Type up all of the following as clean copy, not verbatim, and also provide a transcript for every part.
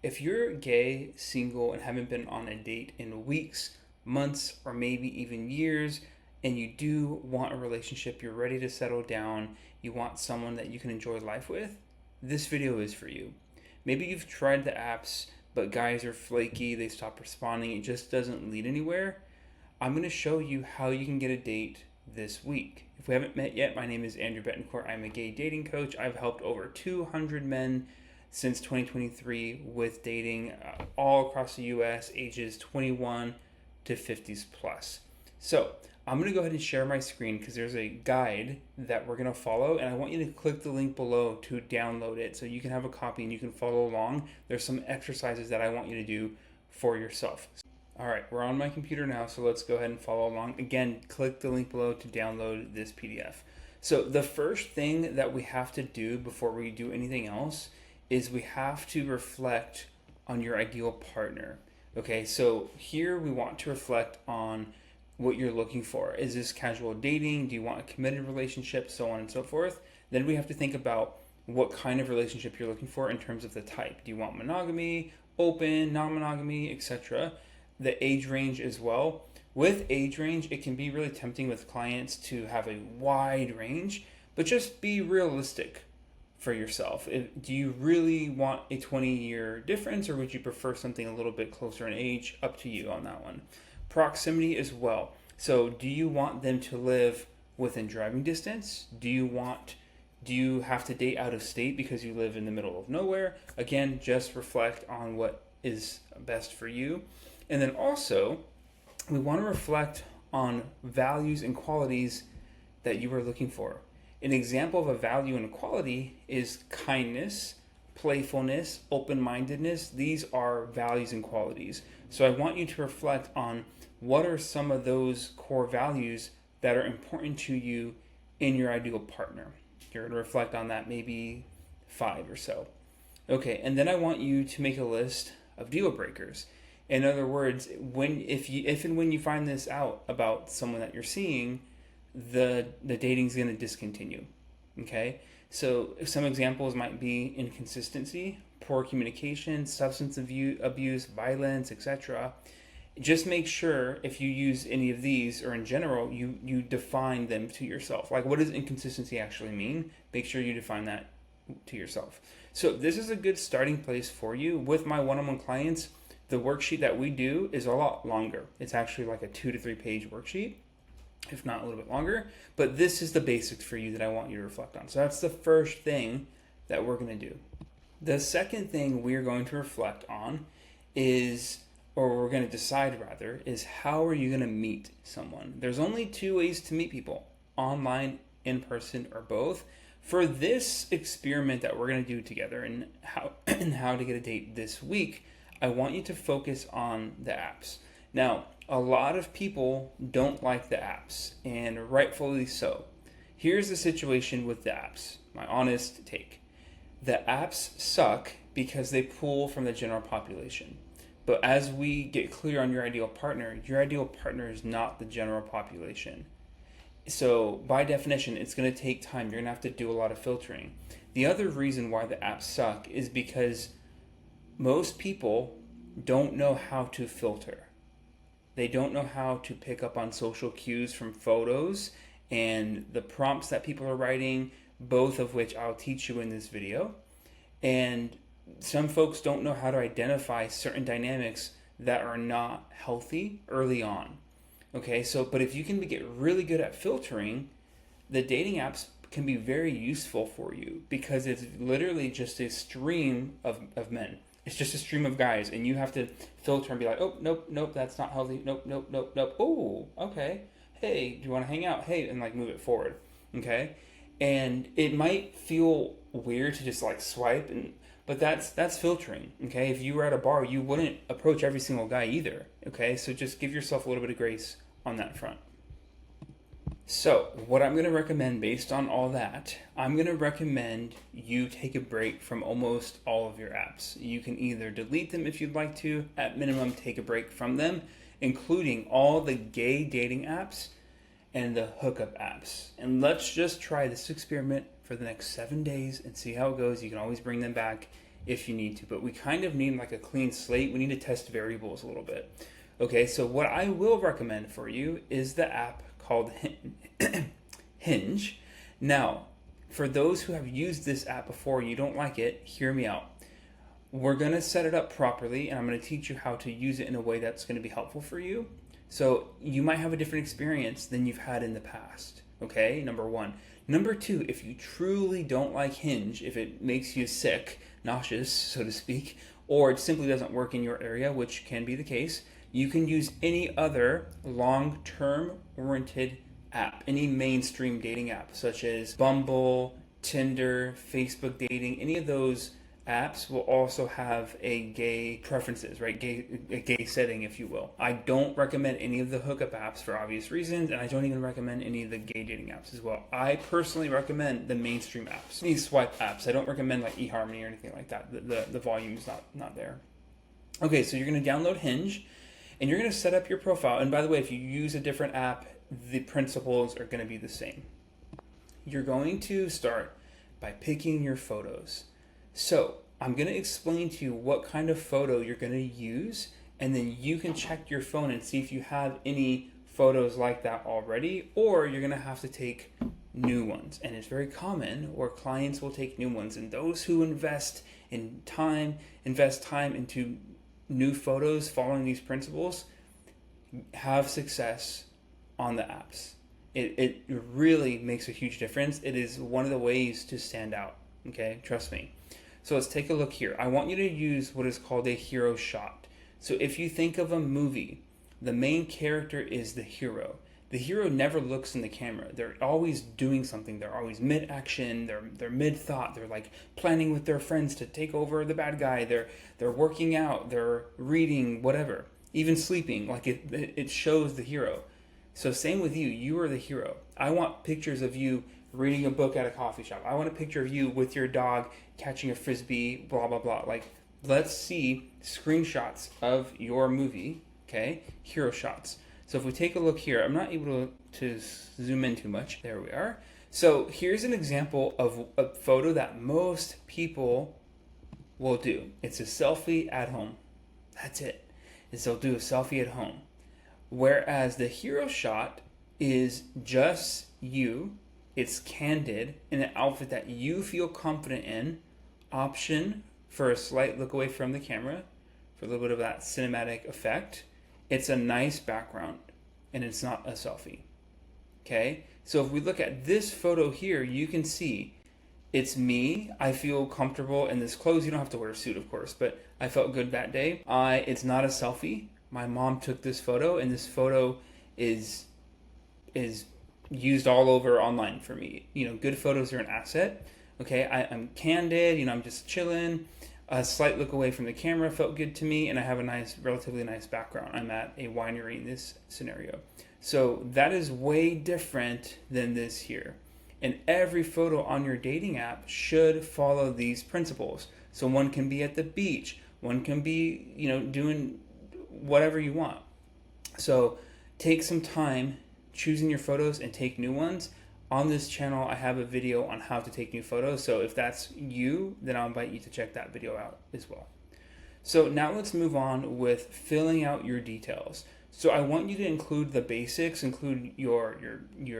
if you're gay, single, and haven't been on a date in weeks, months, or maybe even years, and you do want a relationship, you're ready to settle down, you want someone that you can enjoy life with, this video is for you. Maybe you've tried the apps, but guys are flaky, they stop responding, it just doesn't lead anywhere. I'm going to show you how you can get a date this week. If we haven't met yet, my name is Andrew Betancourt. I'm a gay dating coach. I've helped over 200 men since 2023 with dating all across the US, ages 21 to 50s plus. So I'm going to go ahead and share my screen because there's a guide that we're going to follow, and I want you to click the link below to download it so you can have a copy and you can follow along. There's some exercises that I want you to do for yourself. All right, we're on my computer now, so let's go ahead and follow along. Again, click the link below to download this PDF. So the first thing that we have to do before we do anything else is we have to reflect on your ideal partner. Okay, so here we want to reflect on what you're looking for. Is this casual dating? Do you want a committed relationship? So on and so forth. Then we have to think about what kind of relationship you're looking for in terms of the type. Do you want monogamy, open, non-monogamy, etc.? The age range as well. With age range, it can be really tempting with clients to have a wide range, but just be realistic for yourself. Do you really want a 20-year difference, or would you prefer something a little bit closer in age? Up to you on that one. Proximity as well. So do you want them to live within driving distance? Do you have to date out of state because you live in the middle of nowhere? Again, just reflect on what is best for you. And then also, we want to reflect on values and qualities that you are looking for. An example of a value and a quality is kindness, playfulness, open-mindedness. These are values and qualities. So I want you to reflect on what are some of those core values that are important to you in your ideal partner. You're going to reflect on that, maybe 5 or so. Okay, and then I want you to make a list of deal breakers. In other words, if and when you find this out about someone that you're seeing, the dating's going to discontinue. Okay? So some examples might be inconsistency, poor communication, substance abuse, violence, etc. Just make sure if you use any of these, or in general, you define them to yourself. Like, what does inconsistency actually mean? Make sure you define that to yourself. So this is a good starting place for you. With my one-on-one clients, the worksheet that we do is a lot longer. It's actually like a 2 to 3 page worksheet, if not a little bit longer. But this is the basics for you that I want you to reflect on. So that's the first thing that we're going to do. The second thing we're going to reflect on is, or we're going to decide rather, is how are you going to meet someone? There's only 2 ways to meet people: online, in person, or both. For this experiment that we're going to do together and how to get a date this week, I want you to focus on the apps. Now, a lot of people don't like the apps, and rightfully so. Here's the situation with the apps, my honest take. The apps suck because they pull from the general population. But as we get clear on your ideal partner is not the general population. So by definition, it's going to take time. You're going to have to do a lot of filtering. The other reason why the apps suck is because most people don't know how to filter. They don't know how to pick up on social cues from photos and the prompts that people are writing, both of which I'll teach you in this video. And some folks don't know how to identify certain dynamics that are not healthy early on. Okay, so but if you can get really good at filtering, the dating apps can be very useful for you because it's literally just a stream of men. It's just a stream of guys, and you have to filter and be like, oh, nope, that's not healthy. Nope. Oh, okay. Hey, do you want to hang out? Hey, and like move it forward. Okay? And it might feel weird to just like swipe, but that's filtering. Okay? If you were at a bar, you wouldn't approach every single guy either. Okay? So just give yourself a little bit of grace on that front. So what I'm going to recommend based on all that, I'm going to recommend you take a break from almost all of your apps. You can either delete them if you'd like to, at minimum take a break from them, including all the gay dating apps and the hookup apps. And let's just try this experiment for the next 7 days and see how it goes. You can always bring them back if you need to, but we kind of need like a clean slate. We need to test variables a little bit. Okay, so what I will recommend for you is the app called Hinge. Now, for those who have used this app before and you don't like it, hear me out. We're going to set it up properly, and I'm going to teach you how to use it in a way that's going to be helpful for you. So you might have a different experience than you've had in the past. Okay, number one. Number two, if you truly don't like Hinge, if it makes you sick, nauseous, so to speak, or it simply doesn't work in your area, which can be the case, you can use any other long-term oriented app, any mainstream dating app, such as Bumble, Tinder, Facebook dating. Any of those apps will also have a gay preferences, right? A gay setting, if you will. I don't recommend any of the hookup apps for obvious reasons, and I don't even recommend any of the gay dating apps as well. I personally recommend the mainstream apps, these swipe apps. I don't recommend like eHarmony or anything like that. The volume is not there. Okay, so you're going to download Hinge, and you're going to set up your profile. And by the way, if you use a different app, the principles are going to be the same. You're going to start by picking your photos. So I'm going to explain to you what kind of photo you're going to use, and then you can check your phone and see if you have any photos like that already, or you're going to have to take new ones. And it's very common where clients will take new ones, and those who invest time into new photos following these principles have success on the apps. It really makes a huge difference. It is one of the ways to stand out. Okay, trust me. So let's take a look here. I want you to use what is called a hero shot. So if you think of a movie, the main character is the hero. The hero never looks in the camera. They're always doing something. They're always mid-action. They're mid-thought. They're like planning with their friends to take over the bad guy. They're working out. They're reading, whatever. Even sleeping. Like it shows the hero. So same with you. You are the hero. I want pictures of you reading a book at a coffee shop. I want a picture of you with your dog catching a frisbee, blah, blah, blah. Like, let's see screenshots of your movie, okay? Hero shots. So if we take a look here, I'm not able to zoom in too much. There we are. So here's an example of a photo that most people will do. It's a selfie at home. That's it. They'll do a selfie at home. Whereas the hero shot is just you. It's candid in an outfit that you feel confident in. Option for a slight look away from the camera for a little bit of that cinematic effect. It's a nice background and it's not a selfie. Okay? So if we look at this photo here, you can see it's me. I feel comfortable in this clothes. You don't have to wear a suit, of course, but I felt good that day. It's not a selfie. My mom took this photo, and this photo is used all over online for me. You know, good photos are an asset. Okay, I'm candid, I'm just chilling. A slight look away from the camera felt good to me, and I have a relatively nice background. I'm at a winery in this scenario. So that is way different than this here. And every photo on your dating app should follow these principles. So one can be at the beach, one can be, doing whatever you want. So take some time choosing your photos and take new ones. On this channel, I have a video on how to take new photos. So if that's you, then I'll invite you to check that video out as well. So now let's move on with filling out your details. So I want you to include the basics, include your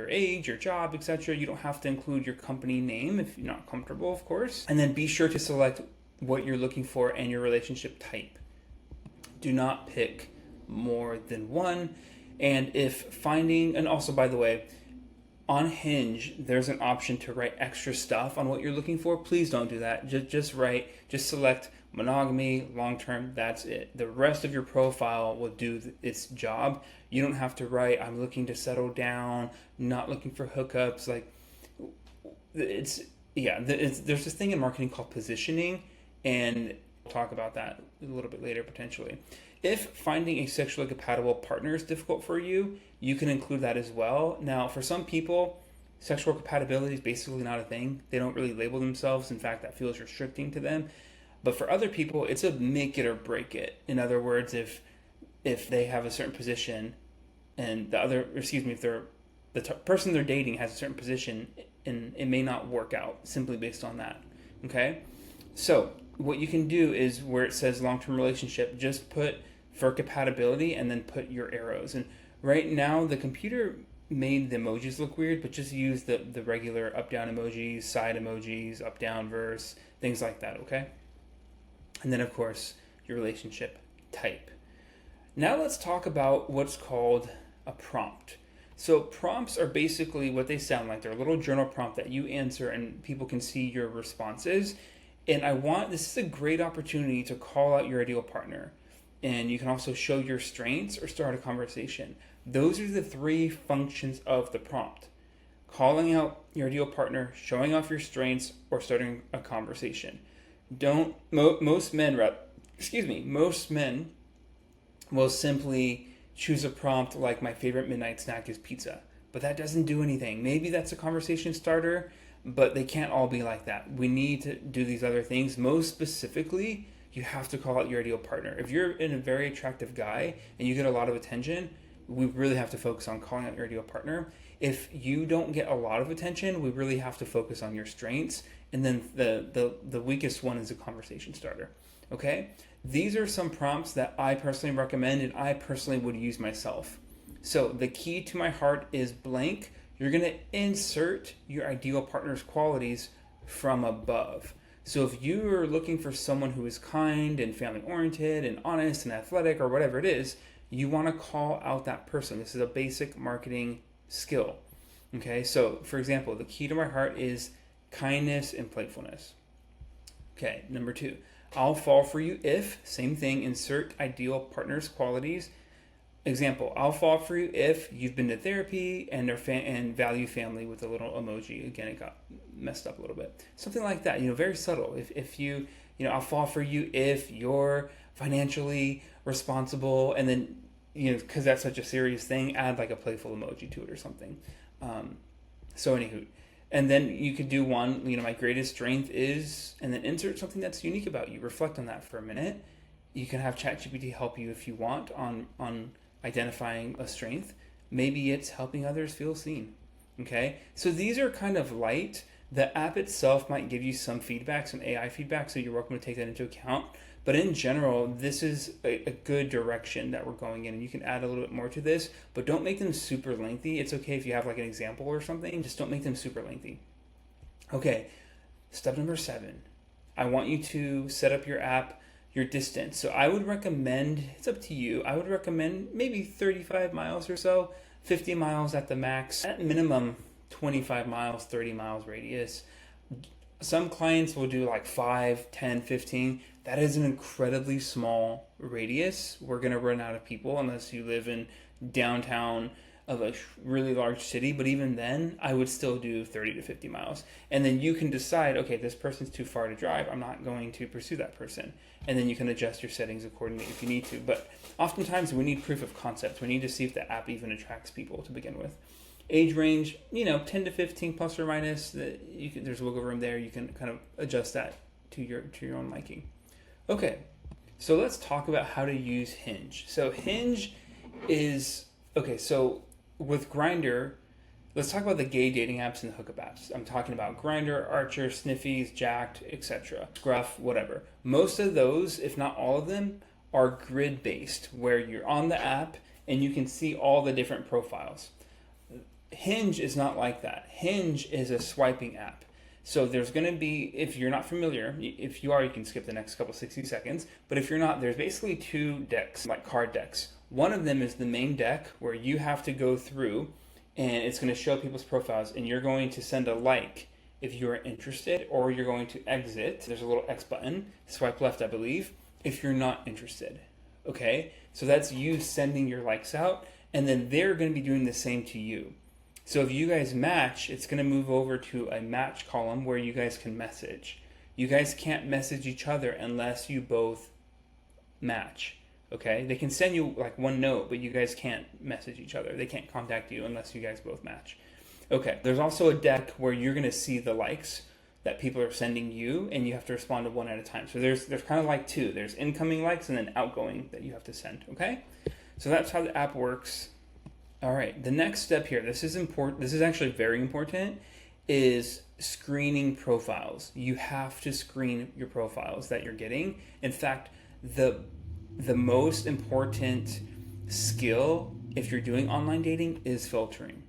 age, your job, etc. You don't have to include your company name if you're not comfortable, of course. And then be sure to select what you're looking for and your relationship type. Do not pick more than one. And and also, by the way, on Hinge, there's an option to write extra stuff on what you're looking for. Please don't do that. Just select monogamy, long-term, that's it. The rest of your profile will do its job. You don't have to write, I'm looking to settle down, not looking for hookups. There's this thing in marketing called positioning, and we'll talk about that a little bit later potentially. If finding a sexually compatible partner is difficult for you, you can include that as well. Now, for some people, sexual compatibility is basically not a thing. They don't really label themselves. In fact, that feels restricting to them. But for other people, it's a make it or break it. In other words, if they have a certain position and if the person they're dating has a certain position, and it may not work out simply based on that. Okay? So what you can do is where it says long-term relationship, just put for compatibility and then put your arrows. And right now the computer made the emojis look weird, but just use the regular up down emojis, side emojis, up down verse, things like that, okay? And then of course your relationship type. Now let's talk about what's called a prompt. So prompts are basically what they sound like. They're a little journal prompt that you answer and people can see your responses. And this is a great opportunity to call out your ideal partner. And you can also show your strengths or start a conversation. Those are the three functions of the prompt: calling out your ideal partner, showing off your strengths, or starting a conversation. Most men will simply choose a prompt like my favorite midnight snack is pizza, but that doesn't do anything. Maybe that's a conversation starter, but they can't all be like that. We need to do these other things. Most specifically, you have to call out your ideal partner. If you're a very attractive guy and you get a lot of attention, we really have to focus on calling out your ideal partner. If you don't get a lot of attention, we really have to focus on your strengths. And then the weakest one is a conversation starter. Okay? These are some prompts that I personally recommend and I personally would use myself. So the key to my heart is blank. You're going to insert your ideal partner's qualities from above. So if you are looking for someone who is kind and family oriented and honest and athletic or whatever it is, you want to call out that person. This is a basic marketing skill. Okay, so for example, the key to my heart is kindness and playfulness. Okay, number 2, I'll fall for you if, same thing, insert ideal partner's qualities. Example, I'll fall for you if you've been to therapy and and value family with a little emoji. Again, it got messed up a little bit. Something like that, very subtle. If you, I'll fall for you if you're financially responsible, and then, because that's such a serious thing, add like a playful emoji to it or something. So anywho, and then you could do one, my greatest strength is, and then insert something that's unique about you. Reflect on that for a minute. You can have ChatGPT help you if you want on identifying a strength. Maybe it's helping others feel seen. Okay, so these are kind of light. The app itself might give you some feedback, some AI feedback, so you're welcome to take that into account. But in general, this is a good direction that we're going in, and you can add a little bit more to this, but don't make them super lengthy. It's okay if you have like an example or something, just don't make them super lengthy. Okay, step number 7. I want you to set up your app, your distance. So I would recommend, it's up to you, I would recommend maybe 35 miles or so, 50 miles at the max, at minimum 25 miles, 30 miles radius. Some clients will do like 5, 10, 15. That is an incredibly small radius. We're going to run out of people unless you live in downtown of a really large city. But even then, I would still do 30 to 50 miles. And then you can decide, okay, this person's too far to drive. I'm not going to pursue that person. And then you can adjust your settings accordingly if you need to. But oftentimes we need proof of concept. We need to see if the app even attracts people to begin with. Age range, 10 to 15 plus or minus. There's wiggle room there. You can kind of adjust that to your own liking. Okay, so let's talk about how to use Hinge. So Hinge is, okay, so with Grindr, let's talk about the gay dating apps and the hookup apps. I'm talking about Grindr, Archer, Sniffies, Jacked, etc. Scruff, whatever. Most of those, if not all of them, are grid-based, where you're on the app and you can see all the different profiles. Hinge is not like that. Hinge is a swiping app. So there's going to be, if you're not familiar, if you are, you can skip the next couple 60 seconds. But if you're not, there's basically 2 decks, like card decks. One of them is the main deck where you have to go through and it's going to show people's profiles and you're going to send a like if you are interested, or you're going to exit. There's a little X button, swipe left, I believe, if you're not interested. Okay? So that's you sending your likes out, and then they're going to be doing the same to you. So if you guys match, it's going to move over to a match column where you guys can message. You guys can't message each other unless you both match. Okay? They can send you like one note, but you guys can't message each other. They can't contact you unless you guys both match. Okay. There's also a deck where you're going to see the likes that people are sending you, and you have to respond to one at a time. So there's kind of like 2. There's incoming likes and then outgoing that you have to send. Okay? So that's how the app works. All right, the next step here, this is important. This is actually very important, is screening profiles. You have to screen your profiles that you're getting. In fact, the most important skill if you're doing online dating is filtering.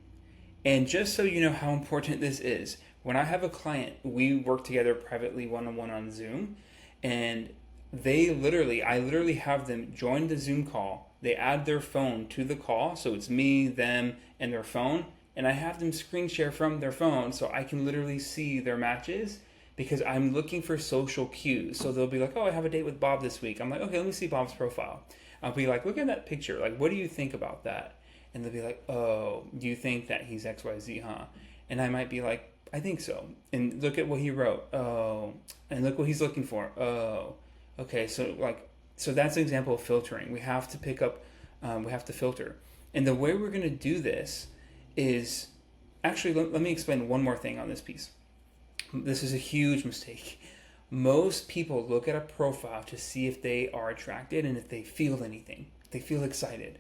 And just so you know how important this is, when I have a client, we work together privately one on one on Zoom, and I literally have them join the Zoom call. They add their phone to the call, so it's me, them, and their phone, and I have them screen share from their phone so I can literally see their matches because I'm looking for social cues. So they'll be like, "Oh, I have a date with Bob this week." I'm like, "Okay, let me see Bob's profile." I'll be like, "Look at that picture. Like, what do you think about that?" And they'll be like, "Oh, do you think that he's XYZ, huh?" And I might be like, "I think so." And look at what he wrote. Oh, and look what he's looking for. Oh, okay. So that's an example of filtering. We have to pick up, we have to filter. And the way we're going to do this is actually, let me explain one more thing on this piece. This is a huge mistake. Most people look at a profile to see if they are attracted and if they feel anything, if they feel excited.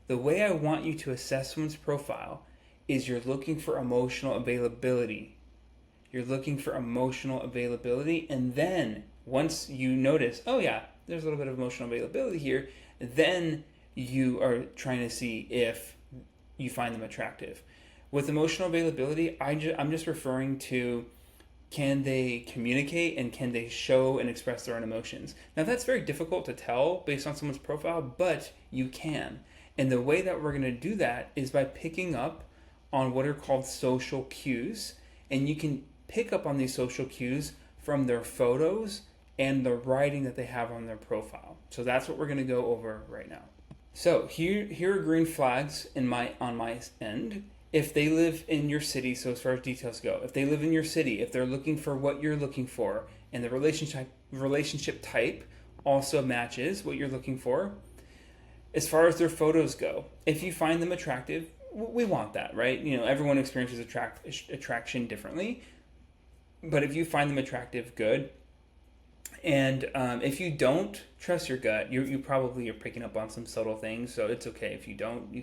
The way I want you to assess someone's profile is you're looking for emotional availability. You're looking for emotional availability, and then once you notice, oh yeah, there's a little bit of emotional availability here, then you are trying to see if you find them attractive. With emotional availability, I'm just referring to, can they communicate and can they show and express their own emotions? Now, that's very difficult to tell based on someone's profile, but you can. And the way that we're going to do that is by picking up on what are called social cues. And you can pick up on these social cues from their photos and the writing that they have on their profile. So that's what we're going to go over right now. So here are green flags on my end. If they live in your city, so as far as details go, if they live in your city, if they're looking for what you're looking for, and the relationship type also matches what you're looking for. As far as their photos go, if you find them attractive, we want that, right? You know, everyone experiences attraction differently, but if you find them attractive, good. And if you don't, trust your gut. You probably are picking up on some subtle things, so it's okay if you don't.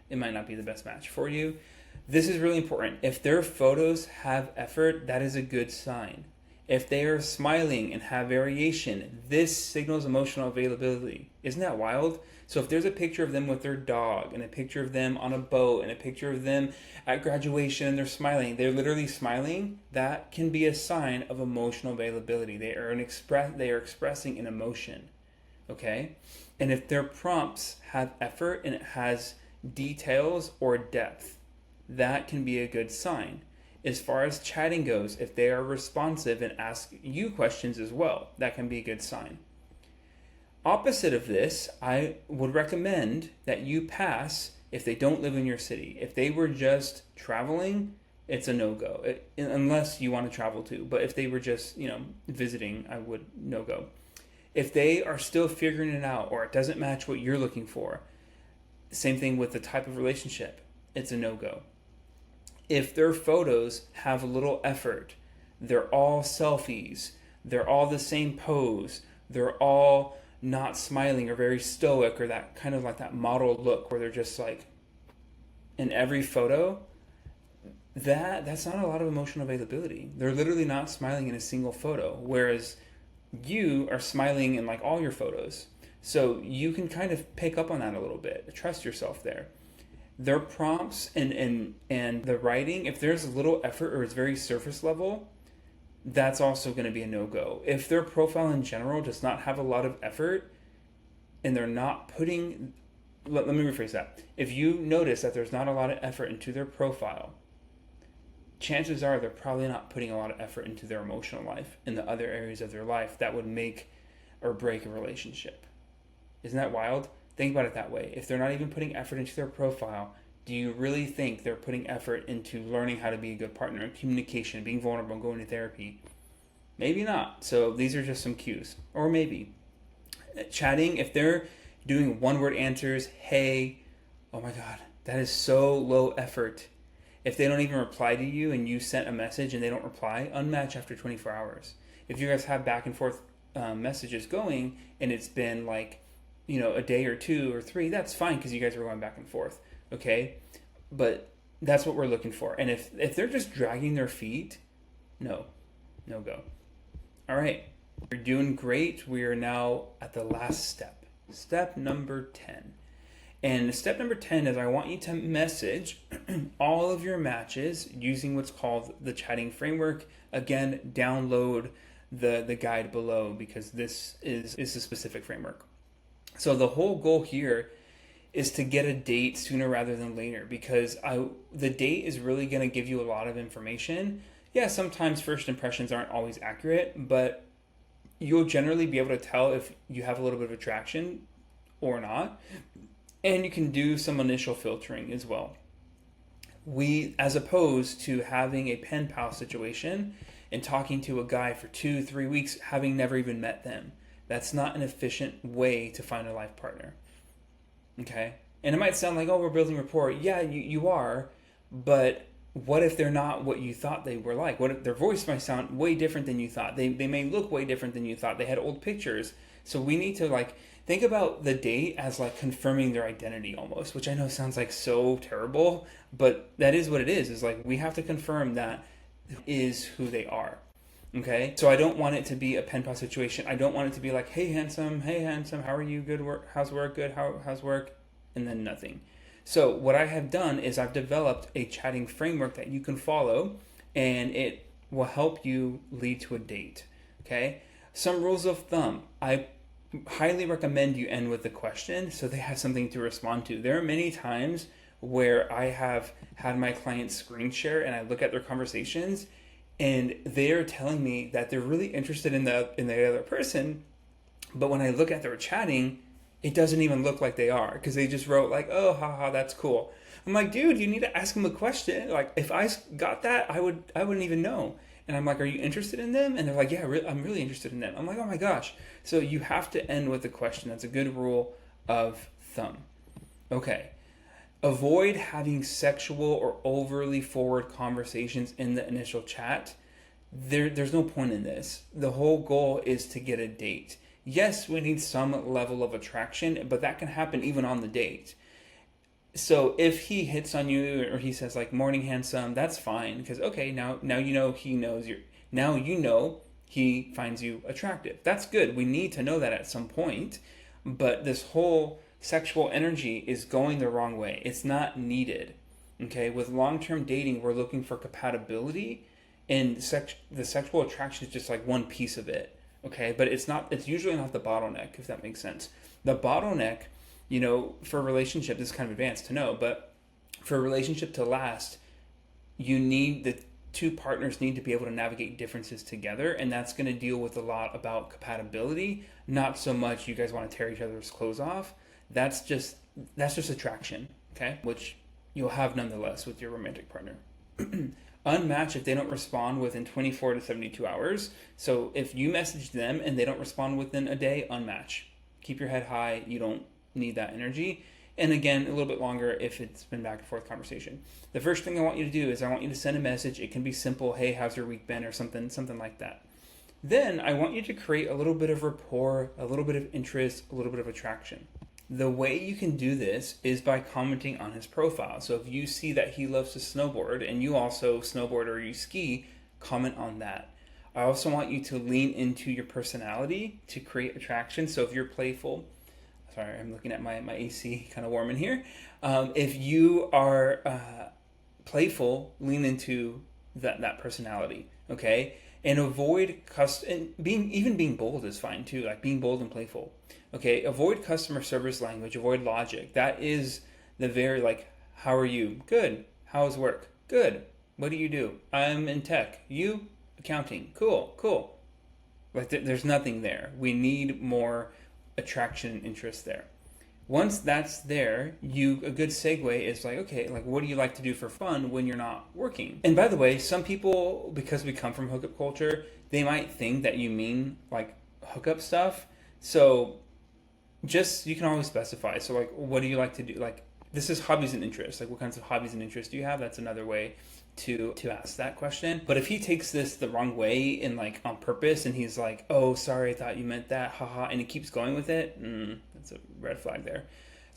It might not be the best match for you. This is really important. If their photos have effort, that is a good sign. If they are smiling and have variation, this signals emotional availability. Isn't that wild? So if there's a picture of them with their dog and a picture of them on a boat and a picture of them at graduation and they're smiling, they're literally smiling, that can be a sign of emotional availability. They are expressing an emotion. Okay? And if their prompts have effort and it has details or depth, that can be a good sign. As far as chatting goes, if they are responsive and ask you questions as well, that can be a good sign. Opposite of this, I would recommend that you pass if they don't live in your city. If they were just traveling, it's a no-go, unless you want to travel too. But if they were just, visiting, I would no-go. If they are still figuring it out or it doesn't match what you're looking for, same thing with the type of relationship, it's a no-go. If their photos have a little effort, they're all selfies, they're all the same pose, they're all not smiling or very stoic or that kind of like that model look where they're just like in every photo, that's not a lot of emotional availability. They're literally not smiling in a single photo, whereas you are smiling in like all your photos. So you can kind of pick up on that a little bit. Trust yourself there. Their prompts and the writing, if there's a little effort or it's very surface level, that's also going to be a no-go. If their profile in general does not have a lot of effort and they're not putting... Let me rephrase that. If you notice that there's not a lot of effort into their profile, chances are they're probably not putting a lot of effort into their emotional life and the other areas of their life that would make or break a relationship. Isn't that wild? Think about it that way. If they're not even putting effort into their profile, do you really think they're putting effort into learning how to be a good partner, communication, being vulnerable, going to therapy? Maybe not. So these are just some cues. Or maybe. Chatting, if they're doing one-word answers, hey, oh my God, that is so low effort. If they don't even reply to you and you sent a message and they don't reply, unmatch after 24 hours. If you guys have back and forth messages going and it's been like, a day or 2 or 3, that's fine because you guys are going back and forth, okay? But That's what we're looking for. And if they're just dragging their feet, no, no go. All right, you're doing great. We are now at the last step. Step number 10. And step number 10 is I want you to message all of your matches using what's called the chatting framework. Again, download the guide below because this is a specific framework. So the whole goal here is to get a date sooner rather than later because the date is really going to give you a lot of information. Yeah, sometimes first impressions aren't always accurate, but you'll generally be able to tell if you have a little bit of attraction or not. And you can do some initial filtering as well. As opposed to having a pen pal situation and talking to a guy for 2-3 weeks, having never even met them. That's not an efficient way to find a life partner. Okay? And it might sound like, oh, we're building rapport. Yeah, you are. But what if they're not what you thought they were like? What if their voice might sound way different than you thought? They may look way different than you thought. They had old pictures. So we need to think about the date as confirming their identity almost, which I know sounds so terrible, but that is what it is. Is we have to confirm that is who they are. Okay? So I don't want it to be a pen pal situation. I don't want it to be like, hey handsome, how are you? Good work, how's work? Good, how's work? And then nothing. So what I have done is I've developed a chatting framework that you can follow and it will help you lead to a date. Okay? Some rules of thumb. I highly recommend you end with a question so they have something to respond to. There are many times where I have had my clients screen share and I look at their conversations and they're telling me that they're really interested in the other person, but when I look at their chatting, it doesn't even look like they are because they just wrote oh, haha, that's cool. I'm like, dude, you need to ask them a question. If I got that, I wouldn't even know. And I'm like, are you interested in them? And they're like, yeah, I'm really interested in them. I'm like, oh my gosh. So you have to end with a question. That's a good rule of thumb. Okay. Avoid having sexual or overly forward conversations in the initial chat. There's no point in this. The whole goal is to get a date. Yes, we need some level of attraction, but that can happen even on the date. So if he hits on you or he says morning handsome, that's fine because okay, now you know he knows he finds you attractive. That's good. We need to know that at some point, but this whole sexual energy is going the wrong way. It's not needed. Okay? With long-term dating, we're looking for compatibility and the sexual attraction is just one piece of it. Okay? But it's usually not the bottleneck, if that makes sense. The bottleneck, for a relationship, this is kind of advanced to know, but for a relationship to last, the two partners need to be able to navigate differences together, and that's going to deal with a lot about compatibility, not so much you guys want to tear each other's clothes off. That's just attraction, okay? Which you'll have nonetheless with your romantic partner. Unmatch if they don't respond within 24 to 72 hours. So if you message them and they don't respond within a day, unmatch. Keep your head high. You don't need that energy. And again, a little bit longer if it's been back and forth conversation. The first thing I want you to do is I want you to send a message. It can be simple, hey, how's your week been, or something like that. Then I want you to create a little bit of rapport, a little bit of interest, a little bit of attraction. The way you can do this is by commenting on his profile. So if you see that he loves to snowboard and you also snowboard or you ski, comment on that. I also want you to lean into your personality to create attraction. So if you're playful, sorry, I'm looking at my AC kind of warm in here. If you are playful, lean into that personality, okay? And avoid being bold is fine too, being bold and playful. Okay, avoid customer service language, avoid logic. That is the very how are you? Good. How's work? Good. What do you do? I'm in tech. You? Accounting. Cool. There's nothing there. We need more attraction and interest there. Once that's there, a good segue is okay, what do you like to do for fun when you're not working? And by the way, some people, because we come from hookup culture, they might think that you mean hookup stuff. So you can always specify. So what do you like to do? This is hobbies and interests. What kinds of hobbies and interests do you have? That's another way to ask that question. But if he takes this the wrong way and on purpose and he's oh, sorry, I thought you meant that, haha, and he keeps going with it, that's a red flag there.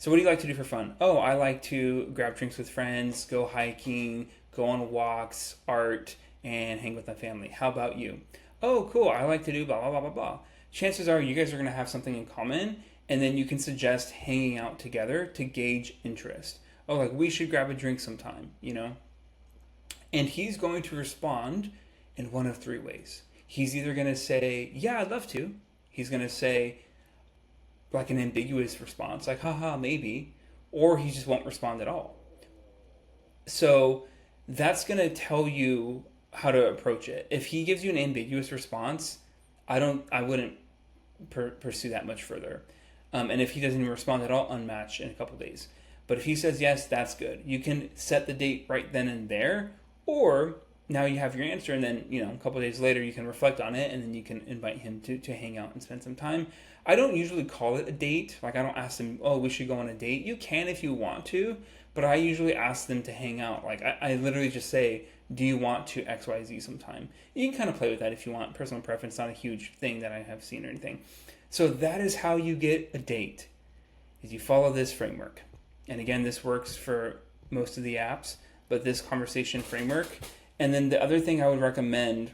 So what do you like to do for fun? Oh, I like to grab drinks with friends, go hiking, go on walks, art, and hang with my family. How about you? Oh, cool. I like to do blah, blah, blah, blah, blah. Chances are you guys are going to have something in common, and then you can suggest hanging out together to gauge interest. Oh, like we should grab a drink sometime, you know? And he's going to respond in one of three ways. He's either going to say, yeah, I'd love to. He's going to say, like an ambiguous response, like, haha, maybe. Or he just won't respond at all. So that's going to tell you how to approach it. If he gives you an ambiguous response, I wouldn't pursue that much further. And if he doesn't even respond at all, unmatch in a couple days. But if he says yes, that's good. You can set the date right then and there, or now you have your answer, and then a couple days later you can reflect on it, and then you can invite him to hang out and spend some time. I don't usually call it a date. Like I don't ask them, oh, we should go on a date. You can if you want to, but I usually ask them to hang out. Like I literally just say, do you want to XYZ sometime? You can kind of play with that if you want. Personal preference, not a huge thing that I have seen or anything. So that is how you get a date, is you follow this framework. And again, this works for most of the apps, but this conversation framework. And then the other thing I would recommend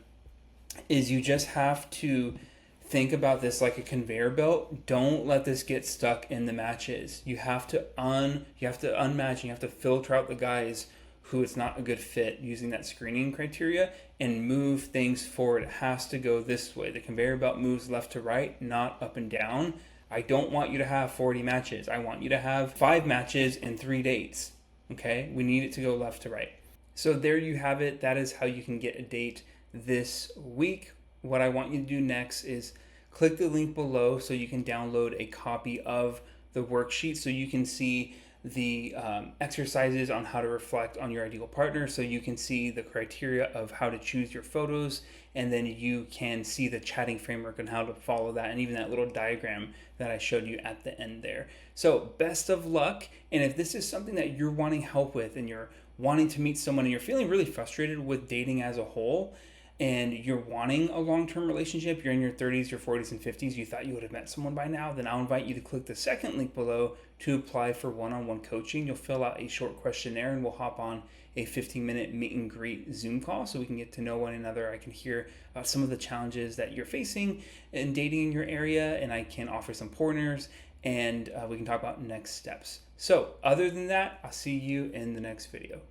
is you just have to think about this like a conveyor belt. Don't let this get stuck in the matches. You have to unmatch, and you have to filter out the guys who it's not a good fit using that screening criteria and move things forward. It has to go this way. The conveyor belt moves left to right, not up and down. I don't want you to have 40 matches. I want you to have 5 matches and 3 dates. Okay? We need it to go left to right. So there you have it. That is how you can get a date this week. What I want you to do next is click the link below so you can download a copy of the worksheet so you can see the exercises on how to reflect on your ideal partner, so you can see the criteria of how to choose your photos, and then you can see the chatting framework and how to follow that, and even that little diagram that I showed you at the end there. So best of luck, and if this is something that you're wanting help with and you're wanting to meet someone and you're feeling really frustrated with dating as a whole, and you're wanting a long-term relationship, you're in your 30s, your 40s, and 50s, you thought you would have met someone by now, then I'll invite you to click the second link below to apply for one-on-one coaching. You'll fill out a short questionnaire, and we'll hop on a 15-minute meet and greet Zoom call so we can get to know one another. I can hear about some of the challenges that you're facing in dating in your area, and I can offer some pointers, and we can talk about next steps. So other than that, I'll see you in the next video.